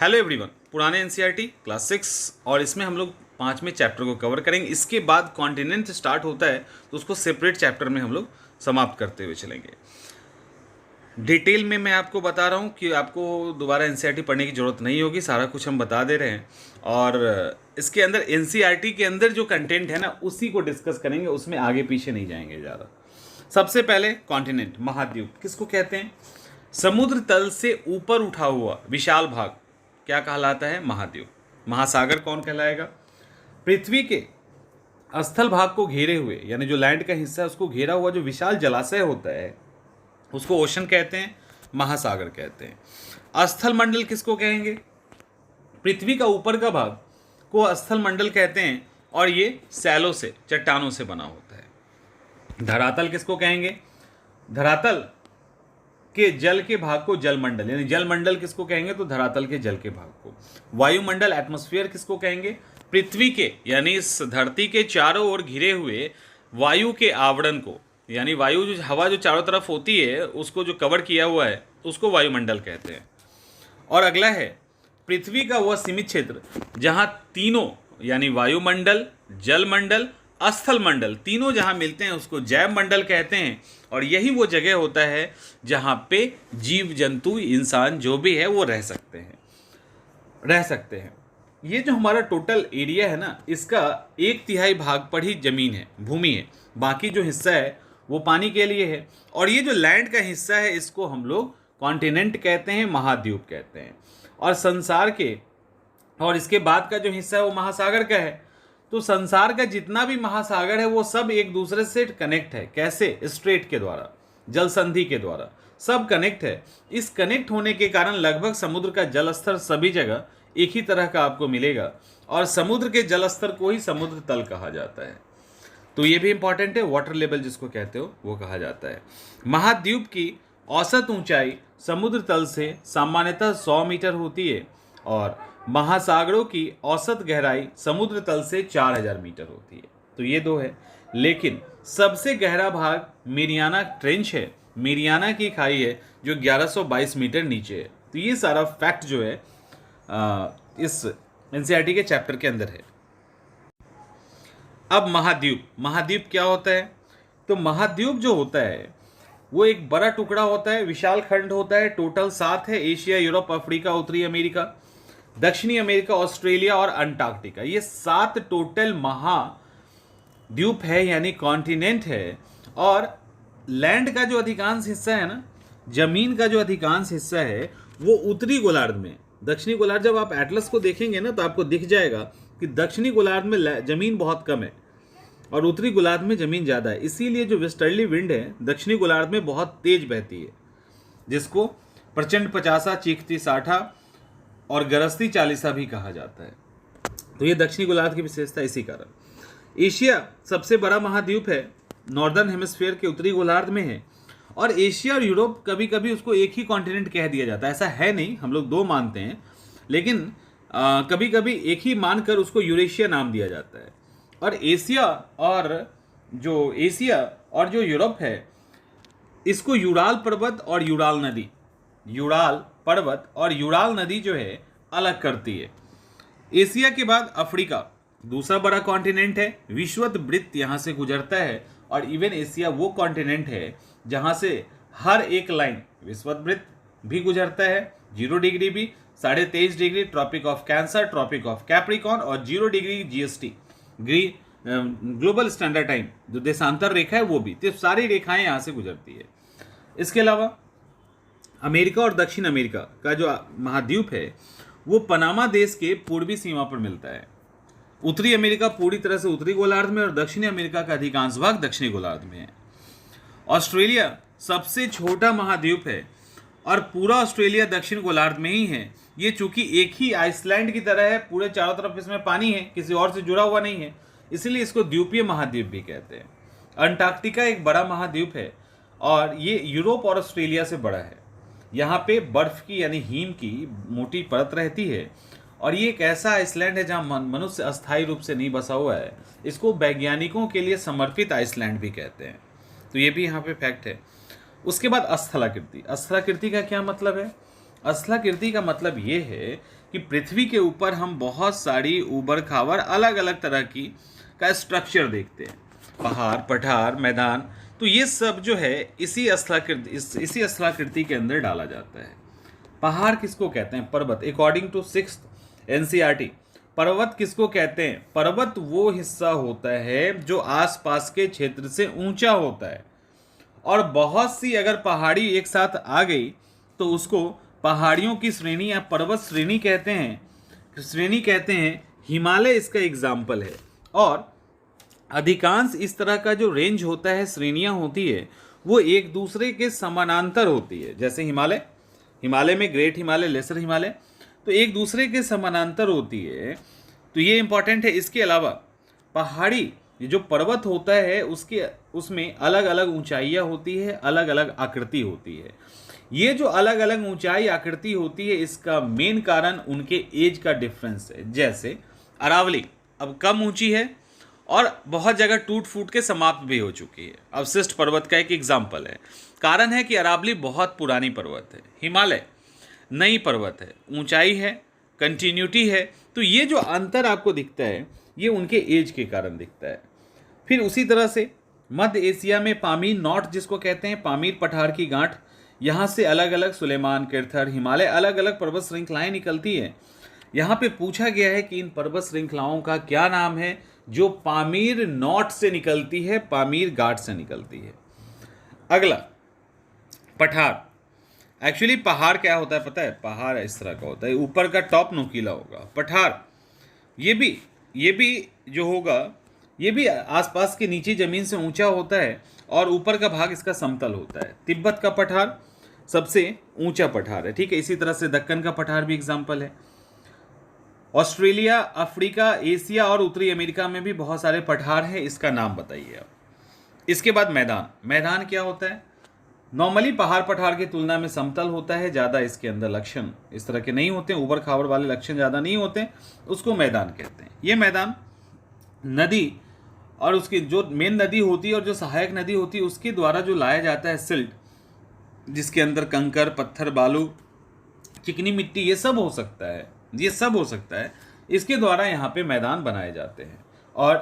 Hello everyone, पुराने NCERT class 6 और इसमें हम लोग 5वें चैप्टर को कवर करेंगे। इसके बाद कॉन्टिनेंट स्टार्ट होता है तो उसको सेपरेट चैप्टर में हम लोग समाप्त करते हुए चलेंगे। डिटेल में मैं आपको बता रहा हूँ कि आपको दोबारा एनसीईआरटी पढ़ने की ज़रूरत नहीं होगी, सारा कुछ हम बता दे रहे हैं। और इसके अंदर एनसीईआरटी के अंदर जो कंटेंट है ना उसी को डिस्कस करेंगे, उसमें आगे पीछे नहीं जाएंगे ज़्यादा। सबसे पहले कॉन्टिनेंट, महाद्वीप किसको कहते हैं? समुद्र तल से ऊपर उठा हुआ विशाल भाग क्या कहलाता है? महाद्वीप। महासागर कौन कहलाएगा? पृथ्वी के स्थल भाग को घेरे हुए, यानी जो लैंड का हिस्सा है उसको घेरा हुआ जो विशाल जलाशय होता है उसको ओशन कहते हैं, महासागर कहते हैं। स्थल मंडल किसको कहेंगे? पृथ्वी का ऊपर का भाग को स्थल मंडल कहते हैं और ये सैलों से, चट्टानों से बना होता है। धरातल किसको कहेंगे? धरातल के जल के भाग को जलमंडल, यानी जलमंडल किसको कहेंगे? तो धरातल के जल के भाग को। वायुमंडल, एटमॉस्फेयर किसको कहेंगे? पृथ्वी के, यानी इस धरती के चारों ओर घिरे हुए वायु के आवरण को, यानी वायु जो हवा जो चारों तरफ होती है उसको जो कवर किया हुआ है उसको वायुमंडल कहते हैं। और अगला है पृथ्वी का वह सीमित क्षेत्र जहाँ तीनों, यानी वायुमंडल, जलमंडल, स्थल मंडल तीनों जहाँ मिलते हैं उसको जैव मंडल कहते हैं। और यही वो जगह होता है जहाँ पे जीव जंतु, इंसान जो भी है वो रह सकते हैं। ये जो हमारा टोटल एरिया है ना, इसका 1/3 भाग पर ही जमीन है, भूमि है, बाकी जो हिस्सा है वो पानी के लिए है। और ये जो लैंड का हिस्सा है इसको हम लोग कॉन्टिनेंट कहते हैं, महाद्वीप कहते हैं। और संसार के, और इसके बाद का जो हिस्सा है वो महासागर का है। तो संसार का जितना भी महासागर है वो सब एक दूसरे से कनेक्ट है। कैसे? स्ट्रेट के द्वारा, जल संधि के द्वारा सब कनेक्ट है। इस कनेक्ट होने के कारण लगभग समुद्र का जल स्तर सभी जगह एक ही तरह का आपको मिलेगा और समुद्र के जल स्तर को ही समुद्र तल कहा जाता है। तो ये भी इंपॉर्टेंट है, वाटर लेवल जिसको कहते हो वो कहा जाता है। महाद्वीप की औसत ऊंचाई समुद्र तल से सामान्यतः 100 मीटर होती है और महासागरों की औसत गहराई समुद्र तल से 4000 मीटर होती है। तो ये दो है, लेकिन सबसे गहरा भाग मेरियाना ट्रेंच है, मेरियाना की खाई है जो 1122 मीटर नीचे है। तो ये सारा फैक्ट जो है इस एनसीईआरटी के चैप्टर के अंदर है। अब महाद्वीप क्या होता है? तो महाद्वीप जो होता है वो एक बड़ा टुकड़ा होता है, विशाल खंड होता है। टोटल 7 है, एशिया, यूरोप, अफ्रीका, उत्तरी अमेरिका, दक्षिणी अमेरिका, ऑस्ट्रेलिया और अंटार्कटिका। ये 7 टोटल महाद्वीप है, यानी कॉन्टिनेंट है। और लैंड का जो अधिकांश हिस्सा है ना, जमीन का जो अधिकांश हिस्सा है वो उत्तरी गोलार्ध में। दक्षिणी गोलार्ध, जब आप एटलस को देखेंगे ना तो आपको दिख जाएगा कि दक्षिणी गोलार्ध में जमीन बहुत कम है और उत्तरी गोलार्ध में जमीन ज़्यादा है। इसीलिए जो वेस्टर्ली विंड है दक्षिणी गोलार्ध में बहुत तेज बहती है, जिसको प्रचंड पचासा, चीखती साठा और गरजती चालीसा भी कहा जाता है। तो ये दक्षिणी गोलार्ध की विशेषता इसी कारण। एशिया सबसे बड़ा महाद्वीप है, नॉर्दर्न हेमिस्फीयर के उत्तरी गोलार्ध में है। और एशिया और यूरोप कभी कभी उसको एक ही कॉन्टिनेंट कह दिया जाता है, ऐसा है नहीं, हम लोग 2 मानते हैं, लेकिन कभी कभी एक ही मानकर उसको यूरेशिया नाम दिया जाता है। और एशिया और जो यूरोप है इसको यूराल पर्वत और यूराल नदी जो है अलग करती है। एशिया के बाद अफ्रीका दूसरा बड़ा कॉन्टिनेंट है, विषुवत वृत्त यहाँ से गुजरता है। और इवन एशिया वो कॉन्टिनेंट है जहाँ से हर एक लाइन विषुवत वृत्त भी गुजरता है, 0 डिग्री भी, 23.5 degree tropic of cancer, tropic of capricorn और 0 degree GST, global standard time जो देशांतर रेखा है वो भी। तो सारी रेखाएं यहाँ से गुजरती है। इसके अलावा अमेरिका और दक्षिण अमेरिका का जो महाद्वीप है वो पनामा देश के पूर्वी सीमा पर मिलता है। उत्तरी अमेरिका पूरी तरह से उत्तरी गोलार्ध में और दक्षिणी अमेरिका का अधिकांश भाग दक्षिणी गोलार्ध में है। ऑस्ट्रेलिया सबसे छोटा महाद्वीप है और पूरा ऑस्ट्रेलिया दक्षिण गोलार्ध में ही है। ये चूंकि एक ही आइसलैंड की तरह है, पूरे चारों तरफ इसमें पानी है, किसी और से जुड़ा हुआ नहीं है, इसलिए इसको द्वीपीय महाद्वीप भी कहते हैं। अंटार्कटिका एक बड़ा महाद्वीप है और ये यूरोप और ऑस्ट्रेलिया से बड़ा है। यहाँ पे बर्फ की, यानी हिम की मोटी परत रहती है और ये एक ऐसा आइसलैंड है जहाँ मनुष्य अस्थायी रूप से नहीं बसा हुआ है। इसको वैज्ञानिकों के लिए समर्पित आइसलैंड भी कहते हैं। तो ये भी यहाँ पे फैक्ट है। उसके बाद स्थलाकृति। स्थलाकृति का क्या मतलब है? स्थलाकृति का मतलब ये है कि पृथ्वी के ऊपर हम बहुत सारी ऊबड़ खाबड़ अलग अलग तरह की का स्ट्रक्चर देखते हैं, पहाड़, पठार, मैदान। तो ये सब जो है इसी स्थलाकृति के अंदर डाला जाता है। पहाड़ किसको कहते हैं? पर्वत। अकॉर्डिंग टू 6th NCERT, पर्वत किसको कहते हैं? पर्वत वो हिस्सा होता है जो आसपास के क्षेत्र से ऊंचा होता है। और बहुत सी अगर पहाड़ी एक साथ आ गई तो उसको पहाड़ियों की श्रेणी या पर्वत श्रेणी कहते हैं। हिमालय इसका एग्जाम्पल है। और अधिकांश इस तरह का जो रेंज होता है, श्रेणियां होती है, वो एक दूसरे के समानांतर होती है। जैसे हिमालय में ग्रेट हिमालय, लेसर हिमालय, तो एक दूसरे के समानांतर होती है। तो ये इंपॉर्टेंट है। इसके अलावा पहाड़ी जो पर्वत होता है उसमें अलग अलग ऊंचाइयाँ होती है, अलग अलग आकृति होती है। ये जो अलग अलग ऊंचाई आकृति होती है, इसका मेन कारण उनके एज का डिफरेंस है। जैसे अरावली अब कम ऊंची है और बहुत जगह टूट फूट के समाप्त भी हो चुकी है। अवशिष्ट पर्वत का एक एग्जाम्पल है। कारण है कि अरावली बहुत पुरानी पर्वत है, हिमालय नई पर्वत है, ऊंचाई है, कंटिन्यूटी है। तो ये जो अंतर आपको दिखता है ये उनके एज के कारण दिखता है। फिर उसी तरह से मध्य एशिया में पामीर नॉर्थ जिसको कहते हैं, पामीर पठार की गांठ, यहाँ से अलग अलग सुलेमान, किरथर, हिमालय अलग अलग पर्वत श्रृंखलाएं निकलती है। यहाँ पे पूछा गया है कि इन पर्वत श्रृंखलाओं का क्या नाम है जो पामीर नॉर्थ से निकलती है, पामीर घाट से निकलती है। अगला पठार। एक्चुअली पहाड़ क्या होता है पता है? पहाड़ इस तरह का होता है, ऊपर का टॉप नुकीला होगा। पठार ये भी जो होगा ये भी आसपास के नीचे जमीन से ऊंचा होता है और ऊपर का भाग इसका समतल होता है। तिब्बत का पठार सबसे ऊंचा पठार है, ठीक है। इसी तरह से दक्कन का पठार भी एग्जाम्पल है। ऑस्ट्रेलिया, अफ्रीका, एशिया और उत्तरी अमेरिका में भी बहुत सारे पठार हैं। इसका नाम बताइए आप। इसके बाद मैदान क्या होता है? नॉर्मली पहाड़ पठार की तुलना में समतल होता है, ज़्यादा इसके अंदर लक्षण इस तरह के नहीं होते, ऊबड़ खाबड़ वाले लक्षण ज़्यादा नहीं होते, उसको मैदान कहते हैं। ये मैदान नदी और उसकी जो मेन नदी होती है और जो सहायक नदी होती है उसके द्वारा जो लाया जाता है सिल्ट, जिसके अंदर कंकर, पत्थर, बालू, चिकनी मिट्टी, ये सब हो सकता है, इसके द्वारा यहाँ पे मैदान बनाए जाते हैं। और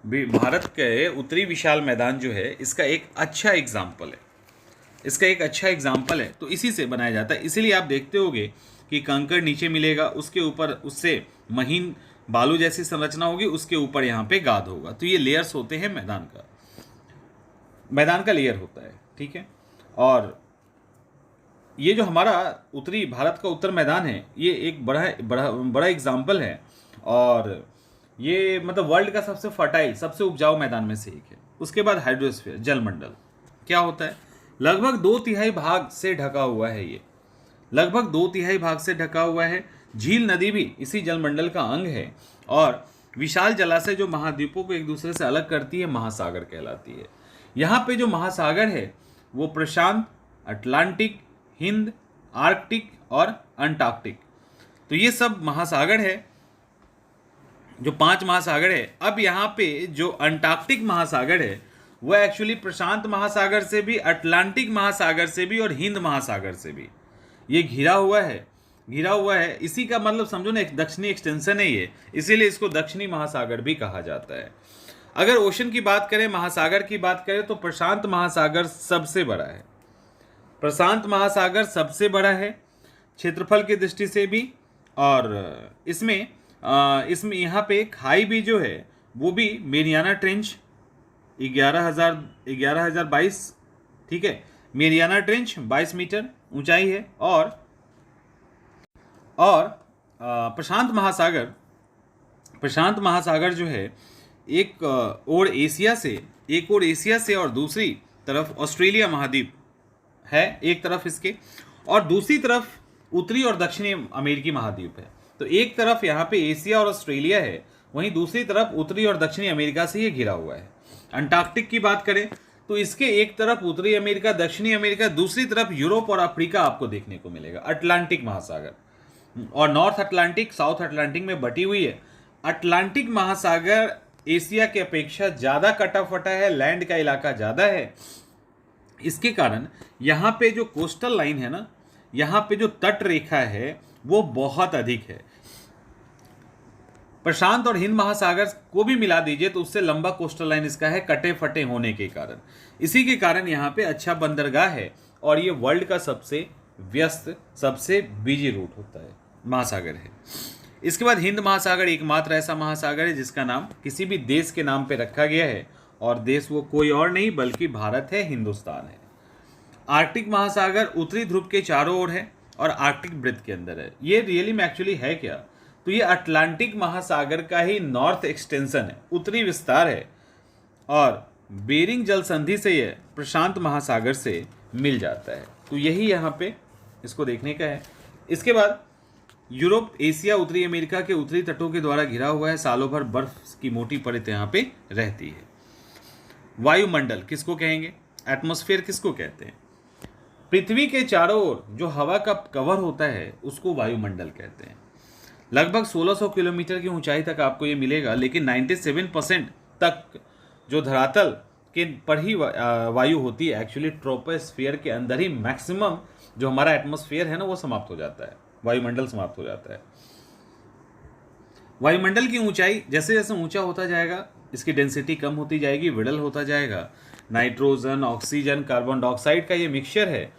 भारत के उत्तरी विशाल मैदान जो है इसका एक अच्छा एग्जाम्पल है, तो इसी से बनाया जाता है। इसीलिए आप देखते होगे कि कंकड़ नीचे मिलेगा, उसके ऊपर उससे महीन बालू जैसी संरचना होगी, उसके ऊपर यहाँ पे गाद होगा। तो ये लेयर्स होते हैं मैदान का लेयर होता है, ठीक है। और ये जो हमारा उत्तरी भारत का उत्तर मैदान है ये एक बड़ा एग्जाम्पल है। और ये मतलब वर्ल्ड का सबसे फर्टाइल, सबसे उपजाऊ मैदान में से एक है। उसके बाद हाइड्रोस्फीयर, जलमंडल क्या होता है? लगभग 2/3 भाग से ढका हुआ है। ये लगभग 2/3 भाग से ढका हुआ है। झील नदी भी इसी जलमंडल का अंग है। और विशाल जलाशय जो महाद्वीपों को एक दूसरे से अलग करती है महासागर कहलाती है। यहाँ पे जो महासागर है वो प्रशांत, अटलांटिक, हिंद, आर्कटिक और अंटार्कटिक, तो ये सब महासागर है, जो 5 महासागर है। अब यहाँ पे जो अंटार्कटिक महासागर है वह एक्चुअली प्रशांत महासागर से भी, अटलांटिक महासागर से भी और हिंद महासागर से भी ये घिरा हुआ है। इसी का मतलब समझो ना, एक दक्षिणी एक्सटेंशन है ये, इसीलिए इसको दक्षिणी महासागर भी कहा जाता है। अगर ओशन की बात करें, महासागर की बात करें, तो प्रशांत महासागर सबसे बड़ा है क्षेत्रफल की दृष्टि से भी। और इसमें यहाँ पे खाई भी जो है वो भी मेरियाना ट्रेंच 11,022, ठीक है। मेरियाना ट्रेंच 22 मीटर ऊंचाई है। और प्रशांत महासागर जो है एक ओर एशिया से और दूसरी तरफ ऑस्ट्रेलिया महाद्वीप है एक तरफ इसके, और दूसरी तरफ उत्तरी और दक्षिणी अमेरिकी महाद्वीप है। तो एक तरफ यहाँ पे एशिया और ऑस्ट्रेलिया है, वहीं दूसरी तरफ उत्तरी और दक्षिणी अमेरिका से ये घिरा हुआ है। अंटार्कटिक की बात करें तो इसके एक तरफ उत्तरी अमेरिका, दक्षिणी अमेरिका, दूसरी तरफ यूरोप और अफ्रीका आपको देखने को मिलेगा। अटलांटिक महासागर और नॉर्थ अटलांटिक, साउथ अटलांटिक में बटी हुई है। अटलांटिक महासागर एशिया की अपेक्षा ज़्यादा कटा फटा है, लैंड का इलाका ज़्यादा है। इसके कारण यहाँ पे जो कोस्टल लाइन है ना, यहाँ पे जो तट रेखा है वो बहुत अधिक है। प्रशांत और हिंद महासागर को भी मिला दीजिए तो उससे लंबा कोस्टल लाइन इसका है, कटे फटे होने के कारण। इसी के कारण यहाँ पे अच्छा बंदरगाह है और ये वर्ल्ड का सबसे व्यस्त, सबसे बिजी रूट होता है, महासागर है। इसके बाद हिंद महासागर एकमात्र ऐसा महासागर है जिसका नाम किसी भी देश के नाम पे रखा गया है, और देश वो कोई और नहीं बल्कि भारत है, हिंदुस्तान है। आर्कटिक महासागर उत्तरी ध्रुव के चारों ओर है और आर्कटिक वृत्त के अंदर है। ये रियली में एक्चुअली है क्या, तो ये अटलांटिक महासागर का ही नॉर्थ एक्सटेंशन है, उत्तरी विस्तार है, और बेरिंग जल संधि से यह प्रशांत महासागर से मिल जाता है। तो यही यहाँ पे इसको देखने का है। इसके बाद यूरोप, एशिया, उत्तरी अमेरिका के उत्तरी तटों के द्वारा घिरा हुआ है। सालों भर बर्फ की मोटी परत यहाँ पे रहती है। वायुमंडल किसको कहेंगे, एटमॉस्फेयर किसको कहते हैं? पृथ्वी के चारों ओर जो हवा का कवर होता है उसको वायुमंडल कहते हैं। लगभग 1600 किलोमीटर की ऊंचाई तक आपको ये मिलेगा, लेकिन 97% तक जो धरातल के पर ही वायु होती है। एक्चुअली ट्रोपोस्फियर के अंदर ही मैक्सिमम जो हमारा एटमॉस्फेयर है ना वो समाप्त हो जाता है, वायुमंडल समाप्त हो जाता है। वायुमंडल की ऊंचाई जैसे जैसे ऊंचा होता जाएगा इसकी डेंसिटी कम होती जाएगी, विरल होता जाएगा। नाइट्रोजन, ऑक्सीजन, कार्बन डाइऑक्साइड का ये मिक्सचर है,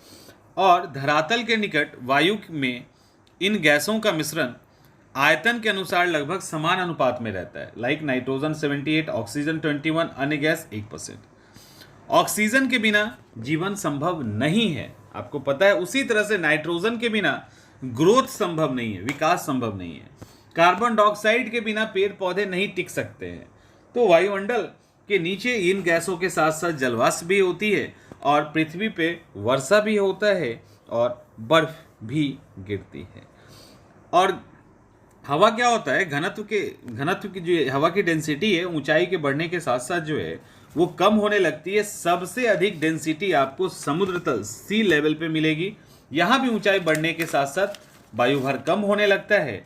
और धरातल के निकट वायु में इन गैसों का मिश्रण आयतन के अनुसार लगभग समान अनुपात में रहता है। लाइक नाइट्रोजन 78, ऑक्सीजन 21, अन्य गैस 1%। ऑक्सीजन के बिना जीवन संभव नहीं है, आपको पता है। उसी तरह से नाइट्रोजन के बिना ग्रोथ संभव नहीं है, विकास संभव नहीं है। कार्बन डाइऑक्साइड के बिना पेड़ पौधे नहीं टिक सकते हैं। तो वायुमंडल के नीचे इन गैसों के साथ साथ जलवाष्प भी होती है, और पृथ्वी पे वर्षा भी होता है और बर्फ भी गिरती है। और हवा क्या होता है, घनत्व की जो हवा की डेंसिटी है ऊंचाई के बढ़ने के साथ साथ जो है वो कम होने लगती है। सबसे अधिक डेंसिटी आपको समुद्र तल, सी लेवल पे मिलेगी। यहाँ भी ऊंचाई बढ़ने के साथ साथ वायुभार कम होने लगता है।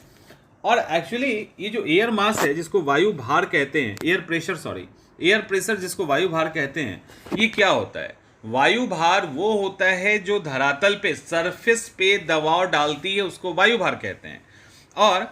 और एक्चुअली ये जो एयर मास है जिसको वायु भार कहते हैं, एयर प्रेशर जिसको वायु भार कहते हैं, ये क्या होता है? वायु भार वो होता है जो धरातल पे, सरफेस पे दबाव डालती है, उसको वायु भार कहते हैं। और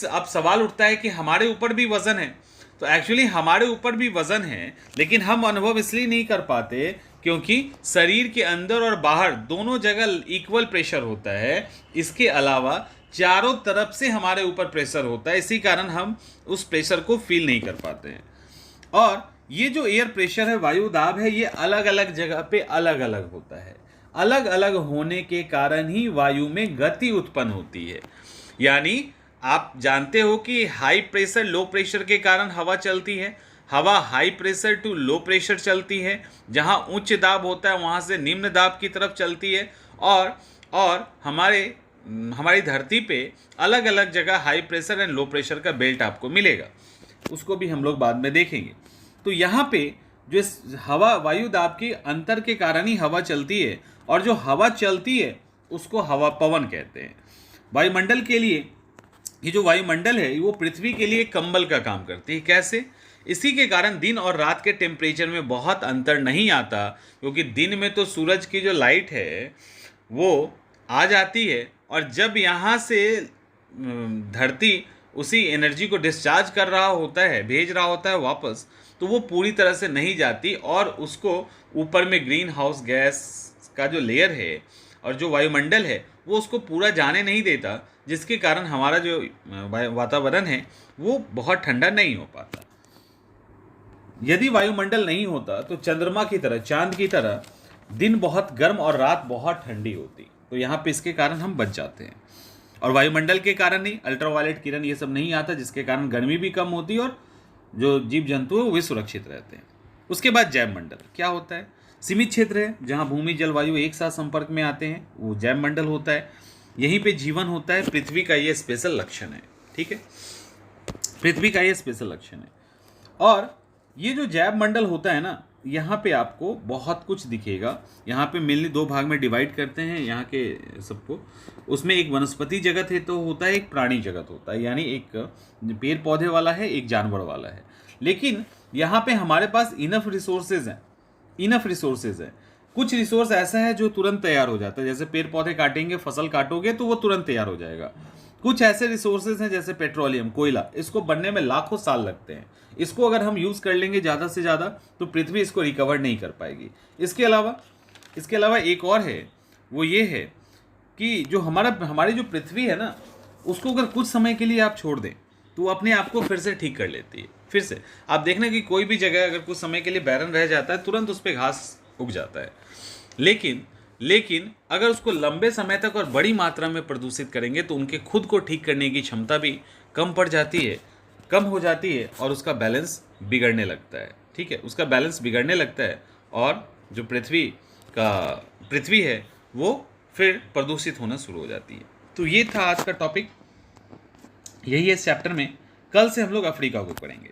अब सवाल उठता है कि हमारे ऊपर भी वजन है। तो एक्चुअली हमारे ऊपर भी वजन है, लेकिन हम अनुभव इसलिए नहीं कर पाते क्योंकि शरीर के अंदर और बाहर दोनों जगह इक्वल प्रेशर होता है। इसके अलावा चारों तरफ से हमारे ऊपर प्रेशर होता है, इसी कारण हम उस प्रेशर को फील नहीं कर पाते हैं। और ये जो एयर प्रेशर है, वायु दाब है, ये अलग अलग जगह पे अलग अलग होता है। अलग अलग होने के कारण ही वायु में गति उत्पन्न होती है। यानी आप जानते हो कि हाई प्रेशर लो प्रेशर के कारण हवा चलती है, हवा high pressure to low pressure चलती है, जहाँ उच्च दाब होता है वहाँ से निम्न दाब की तरफ चलती है। और हमारी धरती पे अलग अलग जगह high pressure and low pressure का बेल्ट आपको मिलेगा, उसको भी हम लोग बाद में देखेंगे। तो यहाँ पे जो हवा वायु दाब के अंतर के कारण ही हवा चलती है, और जो हवा चलती है उसको हवा पवन कहते हैं। वायुमंडल के लिए ये जो वायुमंडल है वो पृथ्वी के लिए कंबल का काम करती है। कैसे? इसी के कारण दिन और रात के टेम्परेचर में बहुत अंतर नहीं आता, क्योंकि दिन में तो सूरज की जो लाइट है वो आ जाती है, और जब यहाँ से धरती उसी एनर्जी को डिस्चार्ज कर रहा होता है, भेज रहा होता है वापस, तो वो पूरी तरह से नहीं जाती, और उसको ऊपर में ग्रीन हाउस गैस का जो लेयर है और जो वायुमंडल है वो उसको पूरा जाने नहीं देता, जिसके कारण हमारा जो वातावरण है वो बहुत ठंडा नहीं हो पाता। यदि वायुमंडल नहीं होता तो चंद्रमा की तरह, चांद की तरह दिन बहुत गर्म और रात बहुत ठंडी होती। तो यहाँ पे इसके कारण हम बच जाते हैं, और वायुमंडल के कारण ही अल्ट्रावायलेट किरण ये सब नहीं आता, जिसके कारण गर्मी भी कम होती है और जो जीव जंतु है वे सुरक्षित रहते हैं। उसके बाद जैव मंडल क्या होता है? सीमित क्षेत्र है जहाँ भूमि जलवायु एक साथ संपर्क में आते हैं, वो जैव मंडल होता है। यहीं पे जीवन होता है। पृथ्वी का ये स्पेशल लक्षण है। ठीक है, पृथ्वी का ये स्पेशल लक्षण है। और ये जो जैव मंडल होता है ना, यहाँ पे आपको बहुत कुछ दिखेगा। यहाँ पे मेनली दो भाग में डिवाइड करते हैं यहाँ के सबको। उसमें एक वनस्पति जगत है तो होता है, एक प्राणी जगत होता है, यानी एक पेड़ पौधे वाला है, एक जानवर वाला है। लेकिन यहाँ पे हमारे पास इनफ रिसोर्सेज हैं। कुछ रिसोर्स ऐसा है जो तुरंत तैयार हो जाता है, जैसे पेड़ पौधे काटेंगे, फसल काटोगे तो वो तुरंत तैयार हो जाएगा। कुछ ऐसे रिसोर्सेज हैं जैसे पेट्रोलियम, कोयला, इसको बनने में लाखों साल लगते हैं। इसको अगर हम यूज़ कर लेंगे ज़्यादा से ज़्यादा तो पृथ्वी इसको रिकवर नहीं कर पाएगी। इसके अलावा एक और है, वो ये है कि जो हमारी जो पृथ्वी है ना, उसको अगर कुछ समय के लिए आप छोड़ दें तो वो अपने आप को फिर से ठीक कर लेती है। फिर से आप देखना कि कोई भी जगह अगर कुछ समय के लिए बैरन रह जाता है, तुरंत उस पर घास उग जाता है। लेकिन अगर उसको लंबे समय तक और बड़ी मात्रा में प्रदूषित करेंगे तो उनके खुद को ठीक करने की क्षमता भी कम हो जाती है और उसका बैलेंस बिगड़ने लगता है। ठीक है, उसका बैलेंस बिगड़ने लगता है और जो पृथ्वी है वो फिर प्रदूषित होना शुरू हो जाती है। तो ये था आज का टॉपिक, यही है इस चैप्टर में। कल से हम लोग अफ्रीका को पढ़ेंगे।